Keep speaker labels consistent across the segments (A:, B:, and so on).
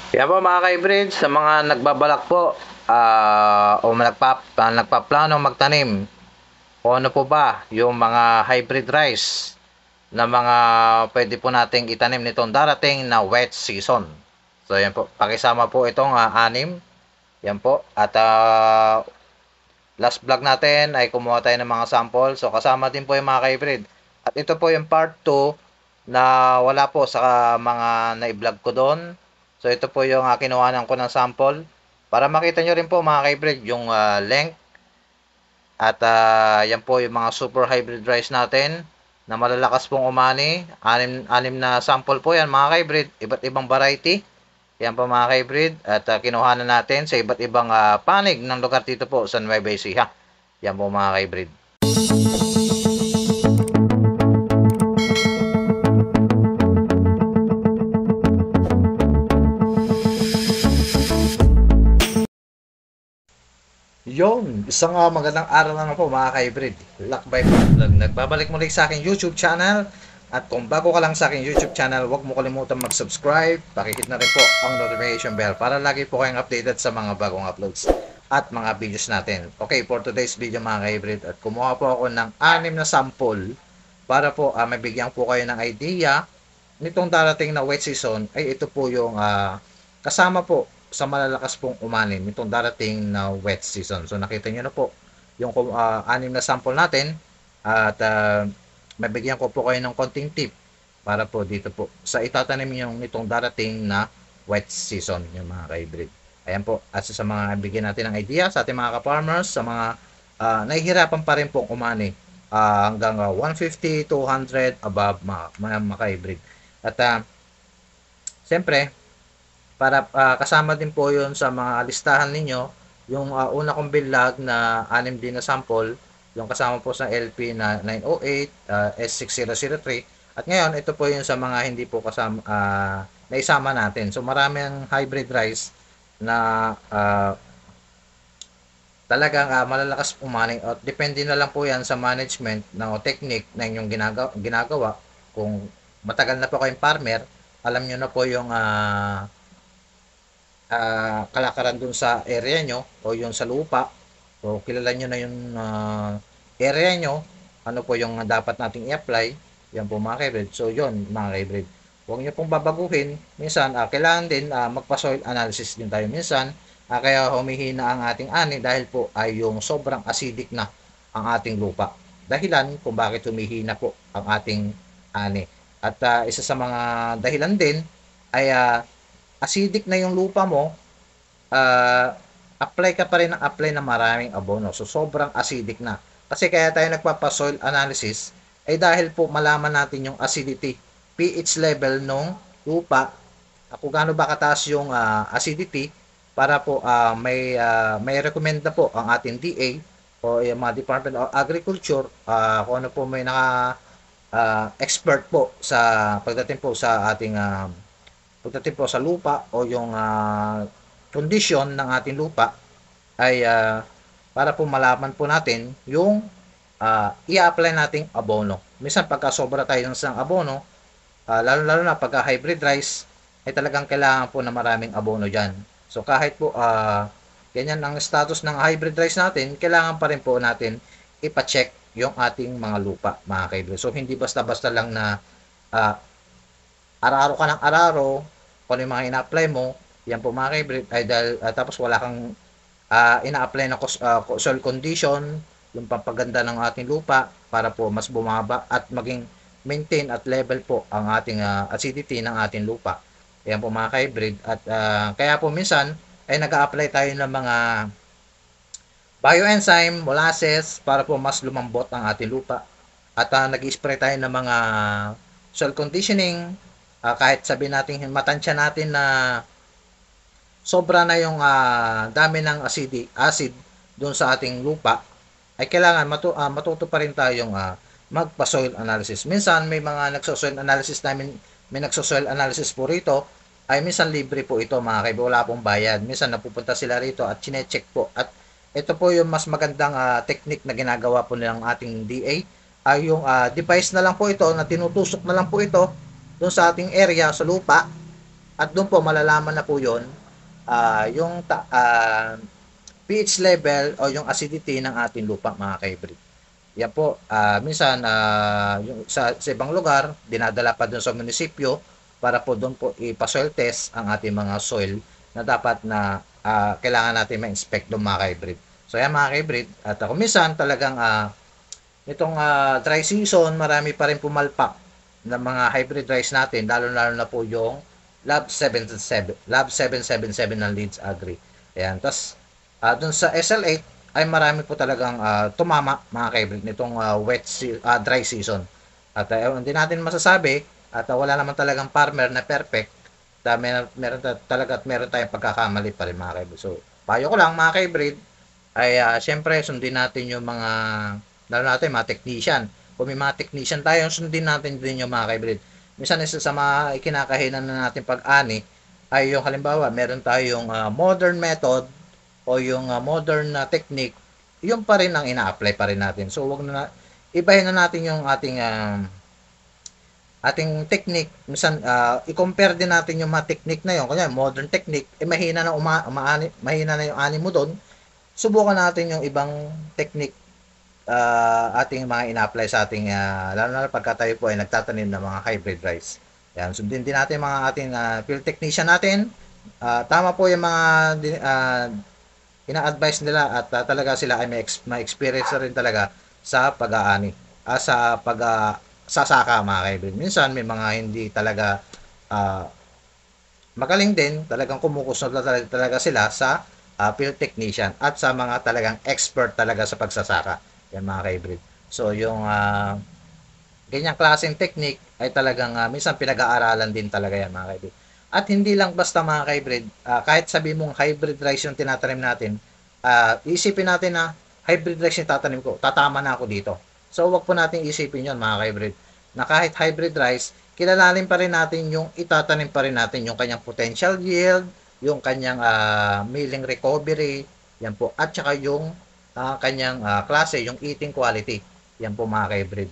A: Kaya po mga ka-hybrid, sa mga nagbabalak po o nagpaplano magtanim, o ano po ba yung mga hybrid rice na mga pwede po nating itanim nitong darating na wet season. So yan po, pakisama po itong anim. Yan po. At last vlog natin ay kumuha tayo ng mga sample. So kasama din po yung mga ka-hybrid. At ito po yung part 2 na wala po sa mga na-vlog ko doon. So ito po yung kinuhanan ko ng sample para makita nyo rin po mga ka-hybrid yung length at yan po yung mga super hybrid rice natin na malalakas pong umani. Anim na sample po yan mga ka-hybrid, iba't ibang variety. Yan po mga ka-hybrid at kinuhanan natin sa iba't ibang panig ng lugar dito po sa Nueva Ecija. Yan po mga ka-hybrid. Yon, isang magandang araw na po mga ka-hybrid. Lakbay Vlog. Nagbabalik muli sa aking YouTube channel. At kung bago ka lang sa aking YouTube channel, huwag mo kalimutan mag-subscribe. Pakihit na rin po ang notification bell para lagi po kayong updated sa mga bagong uploads at mga videos natin. Okay, for today's video mga ka-hybrid, at kumuha po ako ng 6 na sample para po mabigyan po kayo ng idea nitong darating na wet season. Ay ito po yung kasama po sa malalakas pong umanin nitong darating na wet season. So nakita nyo na po yung 6 na sample natin at mabigyan ko po kayo ng konting tip para po dito po sa itatanim yung nitong darating na wet season yung mga ka-hybrid. Ayan po, at sa mga bigyan natin ng idea sa ating mga ka-farmers, sa mga nahihirapan pa rin po umani hanggang 150, 200 above mga ka-hybrid. At siyempre, para kasama din po yun sa mga listahan ninyo, yung una kong bilag na 6 din na sample, yung kasama po sa LP na 908, S6003. At ngayon, ito po yung sa mga hindi po kasama, naisama natin. So, marami ang hybrid rice na talagang malalakas umani. At depende na lang po yan sa management na technique na inyong ginagawa. Kung matagal na po kayong farmer, alam nyo na po yung kalakaran dun sa area nyo o yung sa lupa. So, kilala nyo na yung area nyo, ano po yung dapat nating i-apply. Yan po mga ka-hybrid. So, yun mga ka-hybrid. Huwag nyo pong babaguhin. Minsan, kailangan din magpa-soil analysis din tayo minsan. Kaya humihina ang ating ani dahil po ay yung sobrang acidic na ang ating lupa. Dahilan kung bakit humihina po ang ating ani. At isa sa mga dahilan din ay acidic na yung lupa mo, apply ka pa rin ng apply na maraming abono. So, sobrang acidic na. Kasi kaya tayo nagpapa-soil analysis ay dahil po malaman natin yung acidity, pH level ng lupa, kung gaano ba kataas yung acidity para po may recommend na po ang ating DA o yung mga Department of Agriculture, kung ano po may expert po sa pagdating po sa ating pagdating po sa lupa o yung condition ng ating lupa ay para po malaman po natin yung i-apply nating abono. Minsan pagka sobra tayo ng isang abono, lalo na pagka hybrid rice, ay talagang kailangan po na maraming abono dyan. So kahit po ganyan ang status ng hybrid rice natin, kailangan pa rin po natin ipa-check yung ating mga lupa, mga ka-hybrid. So hindi basta-basta lang na araro ka ng araro, kung ano yung mga ina-apply mo, yan po mga ka-hybrid, ay dahil, tapos wala kang ina-apply na soil condition, yung pampaganda ng ating lupa, para po mas bumaba at maging maintain at level po ang ating acidity ng ating lupa. Yan po mga ka-hybrid. At kaya po minsan, ay nag-a-apply tayo ng mga bioenzyme, molasses, para po mas lumambot ang ating lupa. At nag-spray tayo ng mga soil conditioning, kahit sabihin natin matansya natin na sobra na yung dami ng acid doon sa ating lupa, ay kailangan matuto pa rin tayong magpa-soil analysis. Minsan may mga nagso-soil analysis namin, may nagso-soil analysis po rito, ay minsan libre po ito mga kaibigan, wala pong bayad. Minsan napupunta sila rito at chine-check po. At ito po yung mas magandang technique na ginagawa po ng ating DA, ay yung device na lang po ito, na tinutusok na lang po ito doon sa ating area, sa lupa, At doon po malalaman na po 'yon yung pH level o yung acidity ng ating lupa mga ka-hybrid. Yan po, minsan yung sa ibang lugar, dinadala pa doon sa munisipyo para po doon po ipa-soil test ang ating mga soil na dapat na kailangan natin ma-inspect doon mga ka-hybrid. So yan mga ka-hybrid, at kung minsan talagang itong dry season, marami pa rin pumalpak ng mga hybrid rice natin, lalo-lalo na po yung Lab 777 ng Leeds Agri. Ayan, tapos dun sa SL8 ay marami po talagang tumama mga ka-hybrid nitong dry season. At hindi natin masasabi at wala naman talagang farmer na perfect. Meron talaga at meron tayong pagkakamali pa rin mga ka-hybrid. So, payo ko lang mga ka-hybrid ay syempre sundin natin yung mga lalo natin mga technician. Kung may mga technician tayo, sundin natin din yung mga ka-hybrid. Minsan isa sa mga ikinakahinan na natin pag-ani ay yung halimbawa meron tayong modern method o yung modern na technique, yung pa rin ang ina-apply pa rin natin. So wag na ibahin na natin yung ating technique. Minsan i-compare din natin yung mga technique na yon. Kunya modern technique, mahina na mahina na yung ani mo doon. Subukan natin yung ibang technique ating mga ina-apply sa ating lalo na pagka tayo po ay nagtatanim ng mga hybrid rice. Yan, sundin din natin mga ating field technician natin. Tama po yung mga ina-advise nila at talaga sila ay may experience rin talaga sa pag-aani, sa sasaka mga ka-hybrid. Minsan may mga hindi talaga magaling din, talagang kumukusot talaga sila sa field technician at sa mga talagang expert talaga sa pagsasaka. Yan mga ka-hybrid. So yung ganyang klaseng technique ay talagang minsan pinag-aaralan din talaga yan mga ka-hybrid. At hindi lang basta mga ka-hybrid, kahit sabi mong hybrid rice yung tinatanim natin, isipin natin na hybrid rice yung tatanim ko, tatama na ako dito. So wag po natin isipin yon mga ka-hybrid, na kahit hybrid rice, kilalanin pa rin natin yung itatanim pa rin natin yung kanyang potential yield, yung kanyang milling recovery, yan po, at saka yung kanyang klase, yung eating quality. Yan po mga ka-hybrid.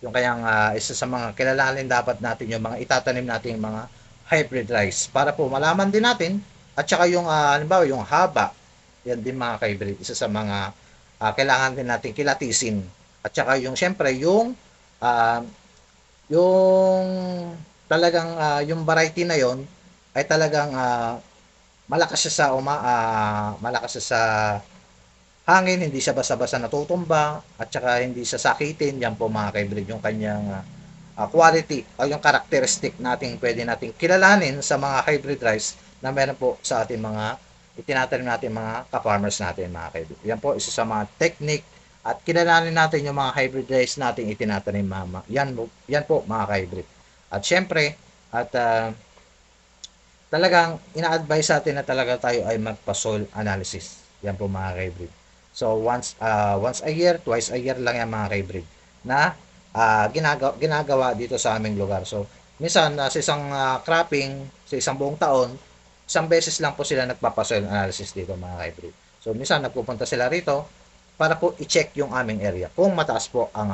A: Yung kanyang isa sa mga kilalanin dapat natin yung mga itatanim natin yung mga hybrid rice para po malaman din natin at saka yung halimbawa yung haba. Yan din mga ka-hybrid. Isa sa mga kailangan din natin kilatisin. At saka yung syempre yung talagang yung variety na yon ay talagang malakas siya sa hangin, hindi siya basta-basta natutumba at saka hindi siya sakitin. Yan po mga ka-hybrid yung kanyang quality o yung characteristic natin pwede nating kilalanin sa mga hybrid rice na meron po sa ating mga itinatanim natin mga ka-farmers natin mga ka-hybrid. Yan po isa sa mga technique at kilalanin natin yung mga hybrid rice natin itinatanim yan po mga ka-hybrid. At syempre at talagang ina-advise natin na talaga tayo ay magpa-soil analysis. Yan po mga ka-hybrid. So once a year, twice a year lang yan mga ka-hybrid na ginagawa dito sa aming lugar. So minsan sa isang cropping, sa isang buong taon, isang beses lang po sila nagpapa-soil analysis dito mga ka-hybrid. So minsan nagpupunta sila rito para po i-check yung aming area kung mataas po ang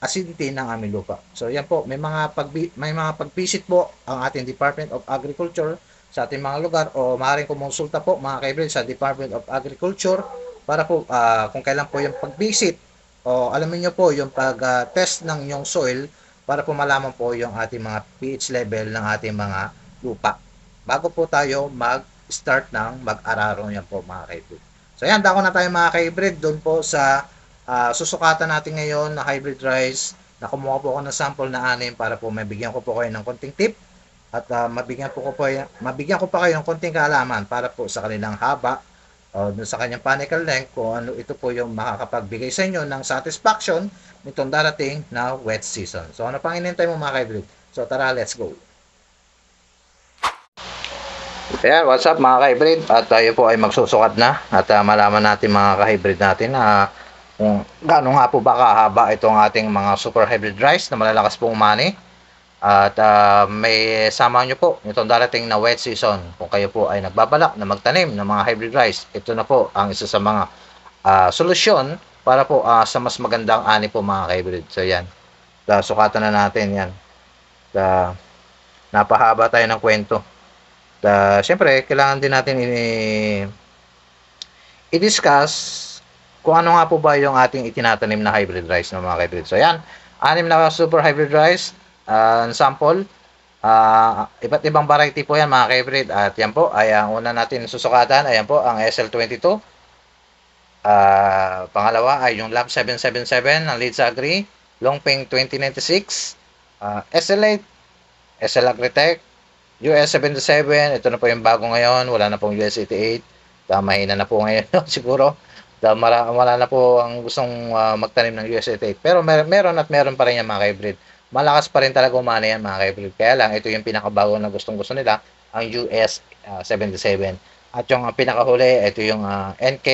A: acidity ng aming lupa. So yan po, may mga pag-visit po ang ating Department of Agriculture sa ating mga lugar o maaaring kumonsulta po mga ka-hybrid sa Department of Agriculture para po kung kailan po yung pag-visit o alamin nyo po yung pag-test ng yung soil para po malaman po yung ating mga pH level ng ating mga lupa bago po tayo mag-start ng mag-araro yan po mga ka-hybrid. So yan, dako na tayo mga ka-hybrid doon po sa susukatan natin ngayon na hybrid rice na kumuha po ako ng sample na 6 para po mabigyan ko po kayo ng konting tip at mabigyan ko pa kayo ng konting kaalaman para po sa kanilang haba o sa kanyang panicle length kung ano ito po yung makakapagbigay sa inyo ng satisfaction nitong darating na wet season. So ano pang inintay mo mga ka-hybrid? So tara, let's go! Ayan, what's up mga ka-hybrid? At tayo po ay magsusukat na at malaman natin mga ka-hybrid natin na kung gaano nga po ba kahaba itong ating mga super hybrid rice na malalakas pong mani. At may sama nyo po itong darating na wet season. Kung kayo po ay nagbabalak na magtanim ng mga hybrid rice, ito na po ang isa sa mga solusyon para po sa mas magandang ani po mga ka-hybrid. So yan, sukatan na natin yan. Napahaba tayo ng kwento. syempre, kailangan din natin i-discuss kung ano nga po ba yung ating itinatanim na hybrid rice ng mga hybrid. So, yan. 6 na super hybrid rice, sample. Iba't ibang variety po yan mga hybrid. At yan po ay ang una natin susukatan. Ayan po, ang SL22. Pangalawa ay yung Lab 777 ng Leeds Agri. Longping 2096. SL8. SL Agritech. US 77. Ito na po yung bago ngayon. Wala na pong US 88. Mahina na po ngayon siguro. Wala na po ang gustong magtanim ng US 88. Pero meron pa rin yung mga hybrid. Malakas pa rin talaga umana yan mga hybrid. Kaya lang, ito yung pinakabago na gustong-gusto nila, ang US 77. At yung pinakahuli, ito yung NK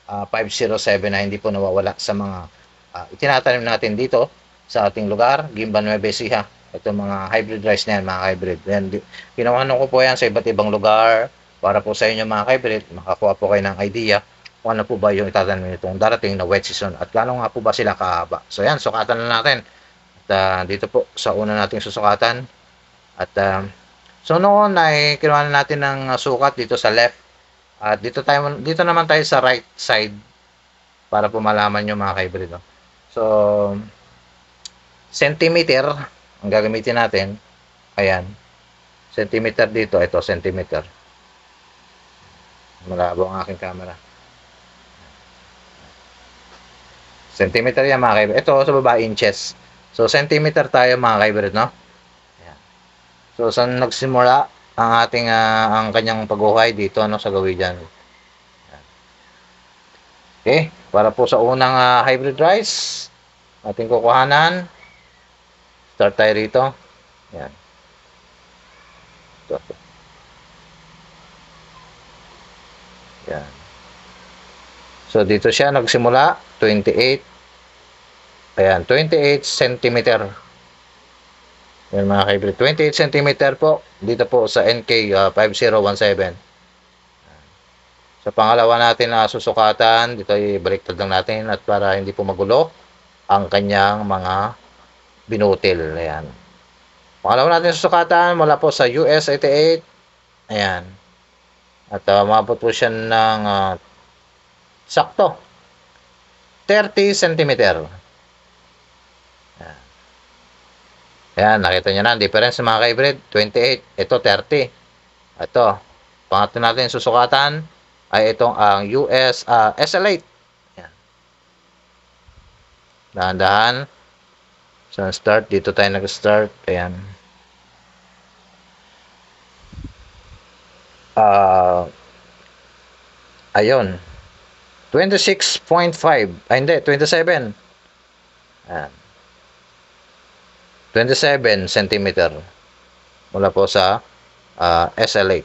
A: 507 na hindi po nawawala sa mga itinatanim natin dito sa ating lugar, Gimba Nueva Ecija. Ito mga hybrid rice na yan, mga hybrid. Ginawa ko po yan sa iba't ibang lugar para po sa inyo mga hybrid, makakuha po kayo ng idea kung ano po ba yung itatanim nitong darating na wet season at gaano nga po ba sila kahaba. So yan, sukatan na natin. At dito po sa una nating susukatan. At so noon ay kinuha na natin ng sukat dito sa left. At dito naman tayo sa right side para po malaman nyo mga hybrid. No? So centimeter ang gagamitin natin. Ayan. Centimeter dito, ito centimeter. Malabo ang aking camera. Centimeter yan mga hybrid. Ito sa baba inches. So centimeter tayo mga hybrid, no? Ayan. So saan nagsimula ang ating ang kanyang paghuhay dito ano sa gawin diyan. Okay, para po sa unang hybrid rice, ating kukuhanan. Start tayo rito. Ayan. Ito. Ayan. So dito siya nagsimula 28. Ayan, 28 cm. Yan mga hybrid. 28 cm po dito po sa NK 5017. Sa pangalawa natin na susukatan, dito ay baliktad lang natin at para hindi po magulo ang kanyang mga binutil. Ayan. Pangalawa natin susukatan mula po sa US 88. Ayan. At umabot po siya ng sakto 30 cm. Ayan, nakita nyo na ang difference mga hybrid. 28, ito 30. Ito, pangatlo natin susukatan ay itong ang US SL8. Ayan. Dahan-dahan. So, start. Dito tayo nag-start. Ayan. Ayun. 26.5. Ay, hindi. 27. Ayan. 27 cm mula po sa SL8.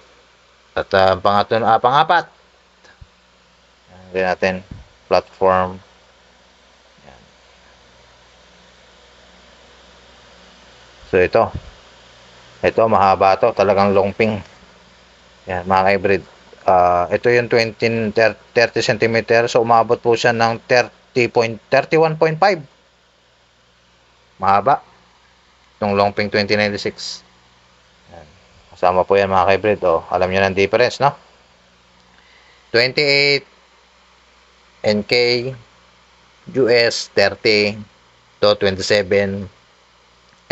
A: At pangapat. Ayan natin. Platform. Ayan. So, ito. Ito, mahaba to. Talagang longping. Ayan, mga hybrid. Ito yung 30 cm. So, umabot po siya ng 31.5. Mahaba. Itong Longping 2096. Ayan. Kasama po yan mga hybrid. Alam nyo ng difference, no? 28 NK US 30. Ito 27.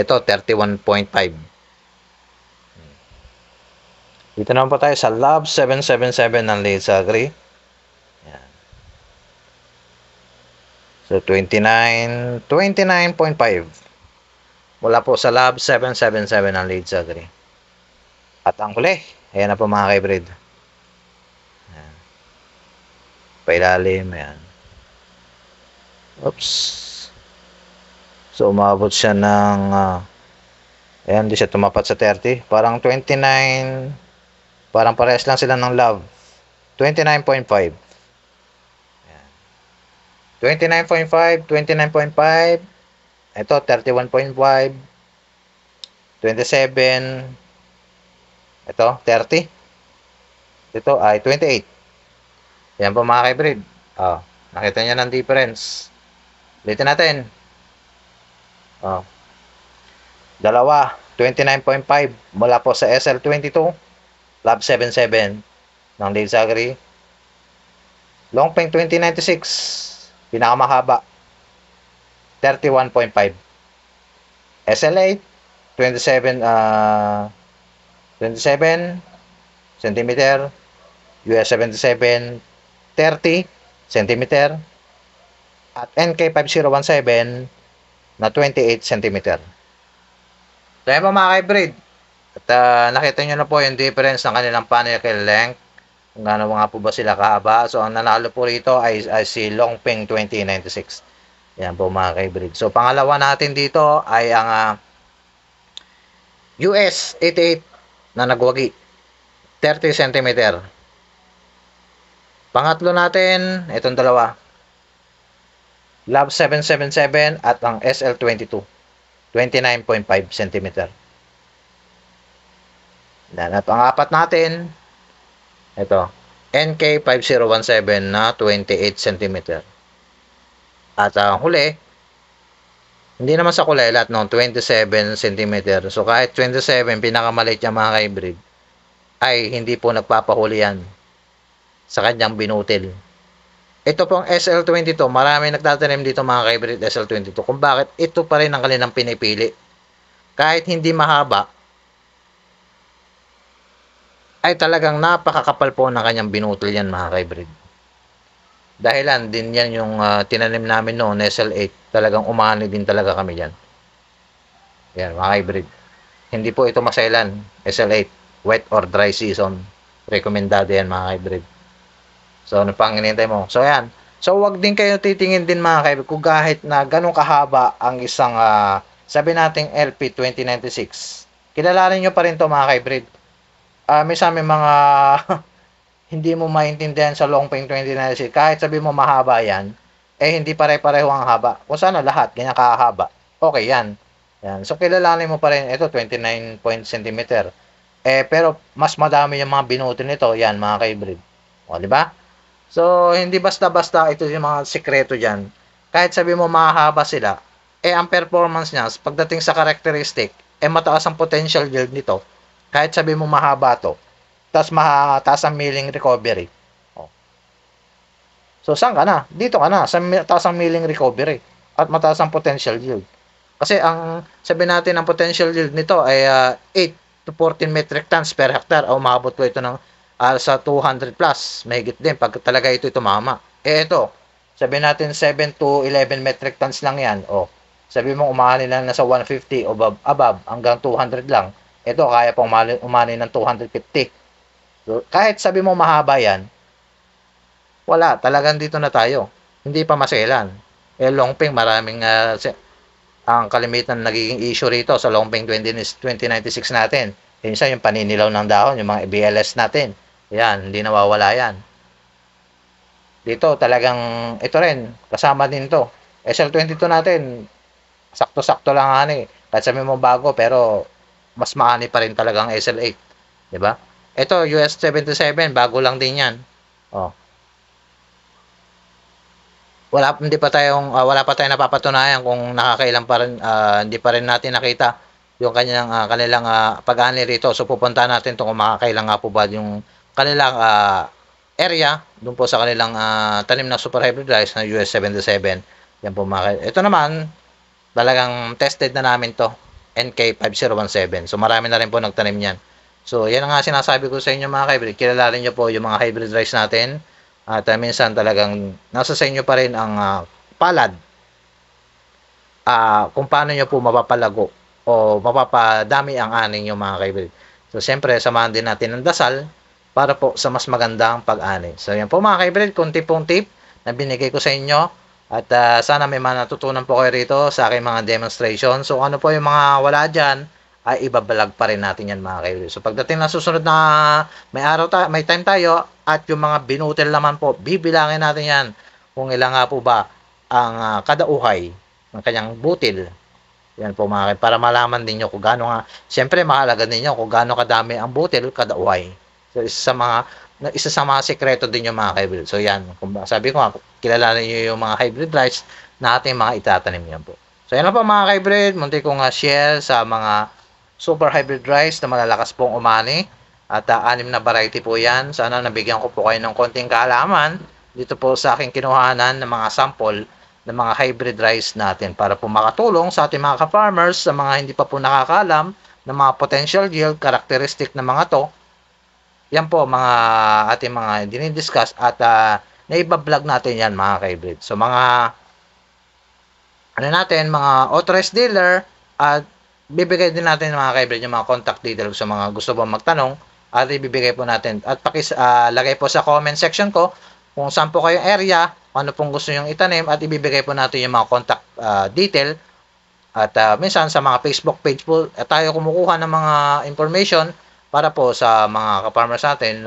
A: Ito 31.5. Dito naman po tayo sa Lab 777 ng Leeds Agri. Ayan. So 29.5 mula po sa Lab 777 ng Leeds Agri. At ang huli, ayan na po mga hybrid. Ayan. Pailalim, ayan. Oops. So umabot siya ng ayan, di siya tumapat sa 30. Parang 29. Parang parehas lang sila ng Love. 29.5. Ayan. 29.5, 29.5. Ito 31.5. 27. Ito 30. Ito ay 28. Yan po mga hybrid. Nakita niyo ng difference. Ulitin natin. Dalawa 29.5 mula po sa SL22. Lab 77 ng Dales Agri. Longpeng 2096, pinakamahaba, 31.5. SL8, 27 cm. US 77, 30 cm. At NK5017 na 28 cm. So yan po mga ka-hybrid. At nakita nyo na po yung difference ng kanilang panel length. Kung gaano nga po ba sila kahaba. So ang nanalo po rito ay si Longpeng 2096. Yan po mga ka-hybrid. So pangalawa natin dito ay ang US 88 na nagwagi, 30 cm. Pangatlo natin, itong dalawa, Lab 777 at ang SL22, 29.5 cm. At ang apat natin, ito, NK5017 na 28 cm. At ang huli, hindi naman sa kulay lahat, no, 27 cm. So kahit 27, pinakamaliit niya mga ka-hybrid, ay hindi po nagpapahuli yan sa kanyang binutil. Ito pong SL22, marami nagtatanim dito mga ka-hybrid SL22 kung bakit ito pa rin ang kanilang pinipili. Kahit hindi mahaba, ay talagang napakakapal po ng kanyang binutil yan mga ka-hybrid. Dahilan din yan yung tinanim namin noon, SL8, talagang umani din talaga kami yan. Yan mga ka-hybrid. Hindi po ito masailan, SL8, wet or dry season. Rekomendado yan mga ka-hybrid. So, ano pang hinihintay mo? So, yan. So, wag din kayo titingin din mga kaibigan kung kahit na ganun kahaba ang isang, sabi nating LP 2096. Kilalanin nyo pa rin to mga ka-hybrid. May sa amin mga hindi mo maintindihan sa Longpeng 2096. Kahit sabi mo mahaba yan, eh hindi pare-pareho ang haba. Kung sana lahat, ganyan kahaba. Okay yan. Yan. So, kilalanin mo pa rin. Ito, 29 cm. Pero mas madami yung mga binutin nito. Yan, mga ka-hybrid. O, di ba? So, hindi basta-basta ito yung mga sekreto dyan. Kahit sabi mo mahaba sila, ang performance niya, pagdating sa characteristic, mataas ang potential yield nito. Kahit sabi mo mahaba to, tapos mataas ang milling recovery. Oh. So, saan ka na? Dito ka na, sa mataas ang milling recovery at mataas ang potential yield. Kasi ang sabi natin ang potential yield nito ay 8 to 14 metric tons per hectare. O umabot ko ito ng sa 200 plus, mahigit din pag talaga ito tumama. Ito, sabi natin 7 to 11 metric tons lang yan. O, sabi mo umani lang na sa 150 o above hanggang 200 lang. Ito, kaya pong umani ng 250. So, kahit sabi mo mahaba yan, wala, talagang dito na tayo. Hindi pa maselan. Longpeng, maraming ang kalimitan nagiging issue rito sa Longpeng 2096 natin. Minsan yung paninilaw ng dahon, yung mga BLS natin. Yan, hindi nawawala yan. Dito talagang, ito rin, kasama din to. SL22 natin, sakto-sakto lang ani. Kahit sabi mo bago, pero mas maani pa rin talagang SL8. Diba? Ito, US 77, bago lang din yan. Oh. Wala pa tayong napapatunayan kung nakakailan pa rin, hindi pa rin natin nakita yung kanilang pag-ani rito. So pupunta natin kung makakailan nga po ba yung kanilang area doon po sa kanilang tanim na super hybrid rice na US 77. Yan po ito naman talagang tested na namin to, NK5017. So marami na rin po nagtanim niyan. So yan ang nga sinasabi ko sa inyo mga hybrid. Kilalanin niyo po yung mga hybrid rice natin. At minsan talagang nasa sa inyo pa rin ang palad. Kung paano niyo po mapapalago o mapapadami ang ani niyo mga hybrid. So siyempre samahan din natin ng dasal para po sa mas magandang pag-ani. So yan po mga ka-hybrid, kunti pong tip na binigay ko sa inyo at sana may natutunan po kayo rito sa aking mga demonstration. So ano po yung mga wala dyan ay ibabalag pa rin natin yan mga ka-hybrid. So pagdating na susunod na may time tayo at yung mga binutil naman po, bibilangin natin yan kung ilang nga po ba ang kadauhay ng kanyang butil. Yan po mga ka-hybrid, para malaman din nyo kung gaano nga, siyempre mahalaga din nyo kung gaano kadami ang butil kadauhay. So, isa sa mga sekreto din yung mga hybrid. So, yan. Sabi ko nga, kilalanin nyo yung mga hybrid rice na ating mga itatanim yan po. So, yan lang po mga hybrid. Munti kong share sa mga super hybrid rice na malalakas pong umani. At 6 na variety po yan. Sana nabigyan ko po kayo ng konting kaalaman dito po sa aking kinuhanan ng mga sample ng mga hybrid rice natin para po makatulong sa ating mga ka-farmers, sa mga hindi pa po nakakalam ng mga potential yield, characteristic ng mga to. Yan po mga ating mga dinidiscuss at naibablog natin yan mga ka-hybrid. So mga mga authorized dealer at bibigay din natin mga ka-hybrid yung mga contact details sa mga gusto bang magtanong at ibibigay po natin at lagay po sa comment section ko kung saan po kayong area, ano pong gusto nyong itanim at ibibigay po natin yung mga contact detail at minsan sa mga Facebook page po tayo kumukuha ng mga information para po sa mga ka-farmers natin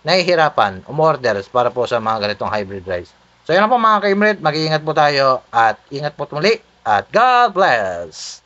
A: nahihirapan umorder para po sa mga ganitong hybrid rice. So yan po mga ka-hybrid, mag-iingat po tayo at ingat po muli at God bless!